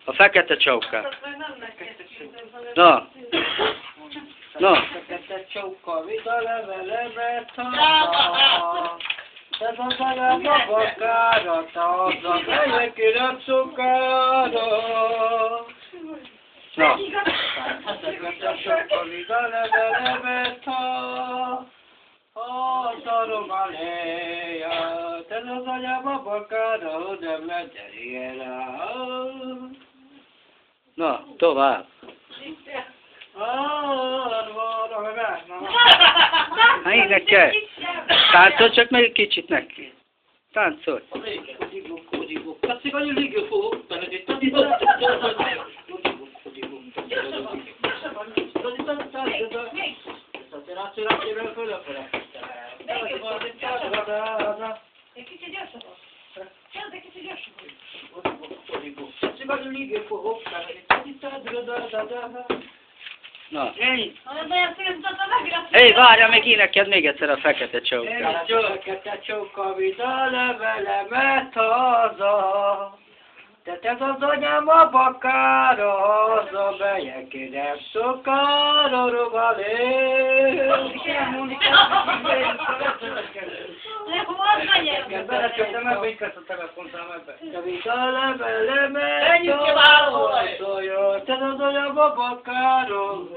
A fekete csóka. Na. Na. Fekete csóka, vida levelemet haza. Ez az anyám a bakára, tazza, melyek érem szokára. Na. Fekete csóka, vida levelemet haza. Hazarom a léját, ez az anyám a bakára, de megyeri rá. Na, tovább. Na, énekel. Táncolj csak meg egy kicsit neki. Táncolj. Na. Hé, várja, még énekeld még egyszer a fekete csókát. Fekete csóka, vidd a levelemet haza. Tehát ez az anyám a bakára, haza megyek érem szokára, rogalé. Beleköttem ebbe, így kezdtem a telefonszám ebbe. De vidd a levelemet haza, tehát az anyám a bakára,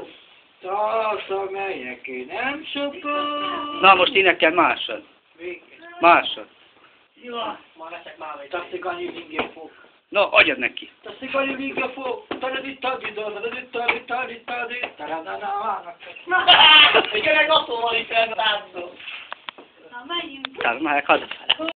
haza megyek érem szokára. Na, most énekel másod. Másod. Jó, már leszek már vagy. Tetszik annyi vingé fog. No, adjad neki. Tetszik annyi vingé fog. Igen, egy asztalon is eltáncol. Tehát már hazafele.